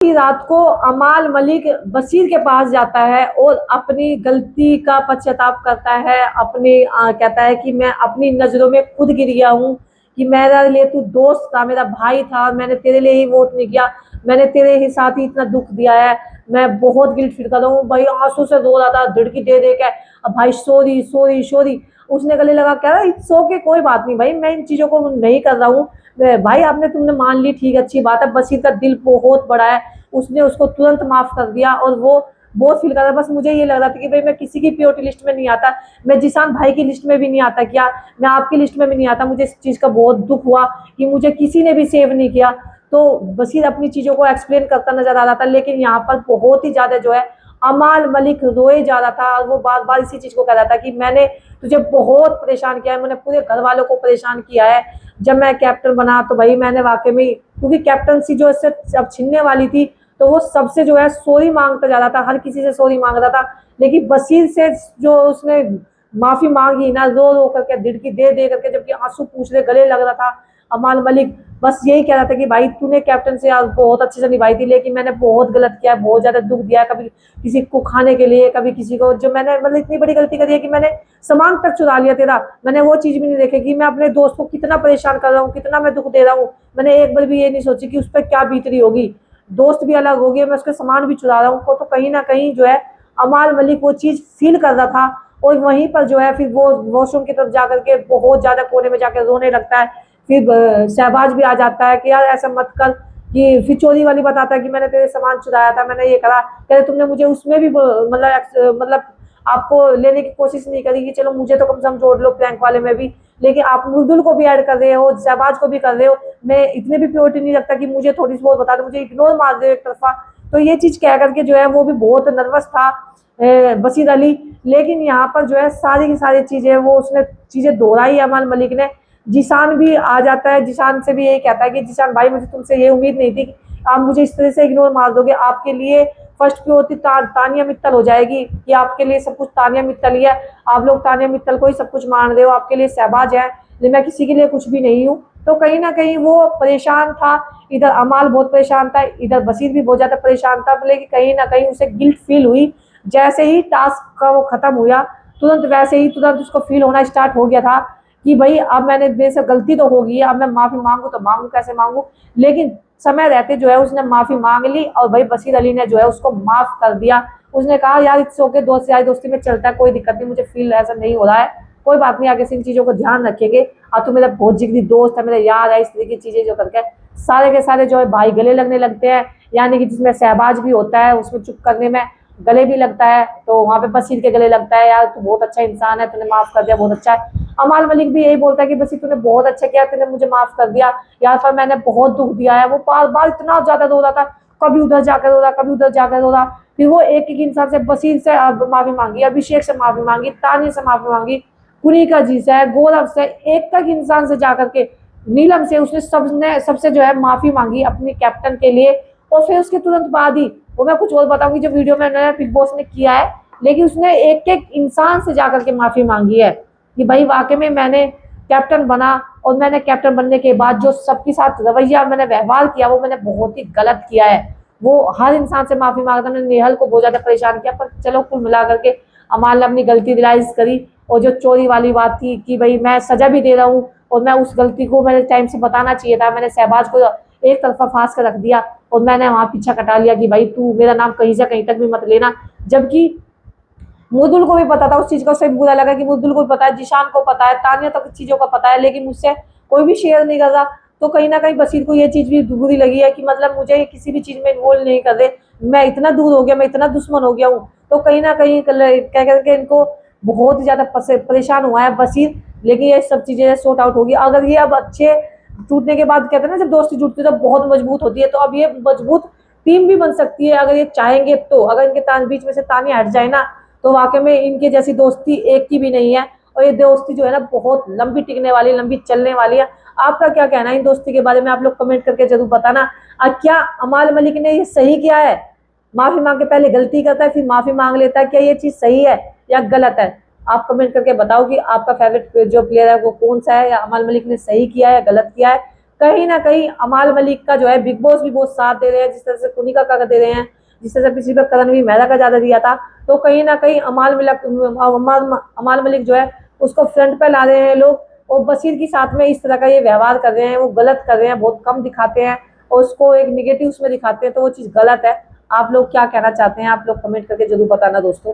की रात को अमाल मलिक बशीर के पास जाता है और अपनी गलती का पश्चाताप करता है। कहता है कि मैं अपनी नजरों में खुद गिर गया हूँ, कि मेरे लिए तू दोस्त था, मेरा भाई था, मैंने तेरे लिए ही वोट नहीं किया, मैंने तेरे ही साथ ही इतना दुख दिया है। मैं बहुत गिल्ट फील कर रहा हूँ भाई, आंसू से रो रहा था धड़की दे दे के। अब भाई सॉरी सॉरी सॉरी। उसने गले लगा, कह रहा इट्स ओके, कोई बात नहीं भाई, मैं इन चीजों को नहीं कर रहा हूँ। भाई आपने तुमने मान ली, ठीक है, अच्छी बात है। बशीर का दिल बहुत बड़ा है, उसने उसको तुरंत माफ कर दिया और वो बहुत फील कर रहा। बस मुझे ये लग रहा था कि भाई मैं किसी की पीओटी लिस्ट में नहीं आता, मैं जिसान भाई की लिस्ट में भी नहीं आता, क्या मैं आपकी लिस्ट में भी नहीं आता। मुझे इस चीज का बहुत दुख हुआ कि मुझे किसी ने भी सेव नहीं किया। तो बशीर अपनी चीजों को एक्सप्लेन करता नजर आ रहा था, लेकिन यहाँ पर बहुत ही ज्यादा जो है अमाल मलिक रोए जा रहा था और वो बार बार इसी चीज को कह रहा था कि मैंने तुझे बहुत परेशान किया है, मैंने पूरे घर वालों को परेशान किया है। जब मैं कैप्टन बना तो भाई मैंने वाकई में, क्योंकि कैप्टनसी जो इससे अब छिनने वाली थी, तो वो सबसे जो है सॉरी मांगता जा रहा था, हर किसी से सॉरी मांग रहा था। लेकिन बशीर से जो उसने माफी मांगी ना, रो रो करके, दिड़की दे दे करके, जबकि आंसू पूछने गले लग रहा था, अमाल मलिक बस यही कह रहा था कि भाई तूने कैप्टन से बहुत अच्छे से निभाई थी, लेकिन मैंने बहुत गलत किया, बहुत ज्यादा दुख दिया, कभी किसी को खाने के लिए, कभी किसी को, जो मैंने मतलब इतनी बड़ी गलती करी है कि मैंने सामान तक चुरा लिया तेरा। मैंने वो चीज भी नहीं देखी कि मैं अपने दोस्त को कितना परेशान कर रहा हूँ, कितना मैं दुख दे रहा हूँ। मैंने एक बार भी ये नहीं सोची कि उस पर क्या बीत रही होगी, दोस्त भी अलग हो गए, मैं उसके सामान भी चुरा रहा हूँ। तो कहीं ना कहीं जो है अमाल मलिक वो चीज फील कर रहा था। और वहीं पर जो है फिर वो वॉशरूम की तरफ जाकर के बहुत ज्यादा कोने में जाकर रोने लगता है। फिर शहबाज भी आ जाता है कि यार ऐसा मत कर, कि फिर चोरी वाली बताता है कि मैंने तेरे सामान चुराया था, मैंने ये करा, कहते तुमने मुझे उसमें भी मतलब आपको लेने की कोशिश नहीं करी कि चलो मुझे तो कम से कम जोड़ लो प्रैंक वाले में भी, लेकिन आप मुर्दुल को भी ऐड कर रहे हो, शहबाज को भी कर रहे हो। मैं इतने भी प्योरिटी नहीं रखता कि मुझे थोड़ी सी बहुत बता दो, मुझे इग्नोर मार दे एक तरफा। तो ये चीज कह करके जो है वो भी बहुत नर्वस था बशीर अली। लेकिन यहाँ पर जो है सारी की सारी चीजें वो उसने चीजें दोहराई अमाल मलिक ने। जिशान भी आ जाता है, जिशान से भी यही कहता है कि जिशान भाई मुझे तुमसे ये उम्मीद नहीं थी कि आप मुझे इस तरह से इग्नोर मार दोगे। आपके लिए फर्स्ट प्रायोरिटी तानिया मित्तल हो जाएगी, कि आपके लिए सब कुछ तानिया मित्तल ही है, आप लोग तानिया मित्तल को ही सब कुछ मान रहे हो, आपके लिए शहबाज है, लेकिन मैं किसी के लिए कुछ भी नहीं हूँ। तो कहीं ना कहीं वो परेशान था, इधर अमाल बहुत परेशान था, इधर बशीर भी बहुत ज्यादा परेशान था, लेकिन कहीं ना कहीं उसे गिल्ट फील हुई। जैसे ही टास्क का वो खत्म हुआ, तुरंत वैसे ही तुरंत उसको फील होना स्टार्ट हो गया था कि भाई अब मैंने मेरे से गलती तो हो गई है, अब मैं माफी मांगू तो मांगू कैसे मांगू। लेकिन समय रहते जो है उसने माफी मांग ली और भाई बशीर अली ने जो है उसको माफ कर दिया। उसने कहा यार इट्स ओके, दोस्त यार दोस्ती में चलता है, कोई दिक्कत नहीं, मुझे फील ऐसा नहीं हो रहा है, कोई बात नहीं, आगे से इन चीजों को ध्यान रखेंगे। और तू मेरा बहुत जिगरी दोस्त है, मेरा यार है, इस तरह की चीजें जो करके सारे के सारे जो है भाई गले लगने लगते हैं। यानी कि जिसमें शहबाज भी होता है उसमें चुप करने में गले भी लगता है, तो वहां पे बशीर के गले लगता है, यार तू बहुत अच्छा इंसान है, तूने माफ कर दिया, बहुत अच्छा है। अमाल मलिक भी यही बोलता है कि बशीर तूने बहुत अच्छा किया, तूने मुझे माफ कर दिया, यार पर मैंने बहुत दुख दिया है। वो बार बार इतना ज्यादा रो रहा था, कभी उधर जाकर रो रहा, कभी उधर जाकर रो रहा। फिर वो एक एक इंसान से, बशीर से माफी मांगी, अभिषेक से माफी मांगी, तानी से माफी मांगी, कुनिका जी से, गौरव से, एक तक इंसान से जाकर के नीलम से उसने सबसे जो है माफी मांगी अपने कैप्टन के लिए। और फिर उसके तुरंत बाद ही, वो मैं कुछ और बताऊंगी जो वीडियो में बिग बॉस ने किया है, लेकिन उसने एक एक इंसान से जाकर के माफी मांगी है कि भाई वाकई में मैंने कैप्टन बना और मैंने कैप्टन बनने के बाद जो सबके साथ रवैया मैंने व्यवहार किया वो मैंने बहुत ही गलत किया है। वो हर इंसान से माफी मांगता, मैंने नेहल को बहुत ज्यादा परेशान किया, पर चलो कुल मिला करके अमाल ने अपनी गलती रियलाइज करी। और जो चोरी वाली बात थी कि भाई मैं सजा भी दे रहा हूँ और मैं उस गलती को मैंने टाइम से बताना चाहिए था, मैंने शहबाज को एक तरफा फांस कर रख दिया और मैंने वहां पीछा कटा लिया कि भाई तू मेरा नाम कहीं से कहीं तक भी मत लेना। जबकि मुदुल को भी पता था उस चीज का, उसे बुरा लगा कि मुदुल को भी पता है, जिशान को पता है, तानिया तक चीजों का पता है, लेकिन मुझसे कोई भी शेयर नहीं कर रहा। तो कहीं ना कहीं बशीर को ये चीज भी बुरी लगी है कि मतलब मुझे किसी भी चीज में इन्वॉल्व नहीं कर रहे, मैं इतना दूर हो गया, मैं इतना दुश्मन हो गया हूँ। तो कहीं ना कहीं कह करके इनको बहुत ज्यादा परेशान हुआ है बशीर। लेकिन ये सब चीजें सॉर्ट आउट होगी अगर ये अब अच्छे टूटने के बाद, कहते हैं ना जब दोस्ती टूटती है तो बहुत मजबूत होती है, तो अब ये मजबूत टीम भी बन सकती है अगर ये चाहेंगे तो। अगर इनके बीच में से तानी हट जाए ना, तो वाकई में इनके जैसी दोस्ती एक की भी नहीं है। और ये दोस्ती जो है ना बहुत लंबी टिकने वाली, लंबी चलने वाली है। आपका क्या कहना है इन दोस्ती के बारे में, आप लोग कमेंट करके जरूर बताना। क्या अमाल मलिक ने ये सही किया है, माफी मांग के पहले गलती करता है फिर माफी मांग लेता है, क्या ये चीज सही है या गलत है? आप कमेंट करके बताओ कि आपका फेवरेट जो प्लेयर है वो कौन सा है, या अमाल मलिक ने सही किया है, गलत किया है। कहीं ना कहीं अमाल मलिक का जो है बिग बॉस भी बहुत साथ दे रहे हैं, जिस तरह से कुनिका का दे रहे हैं, जिस तरह से पिछली बार करणवीर मेहरा का ज्यादा दिया था। तो कहीं ना कहीं अमाल मलिक जो है उसको फ्रंट पे ला रहे हैं लोग, और बशीर के साथ में इस तरह का ये व्यवहार कर रहे हैं, वो गलत कर रहे हैं, बहुत कम दिखाते हैं और उसको एक निगेटिव उसमें दिखाते हैं, तो वो चीज गलत है। आप लोग क्या कहना चाहते हैं, आप लोग कमेंट करके जरूर बताना दोस्तों।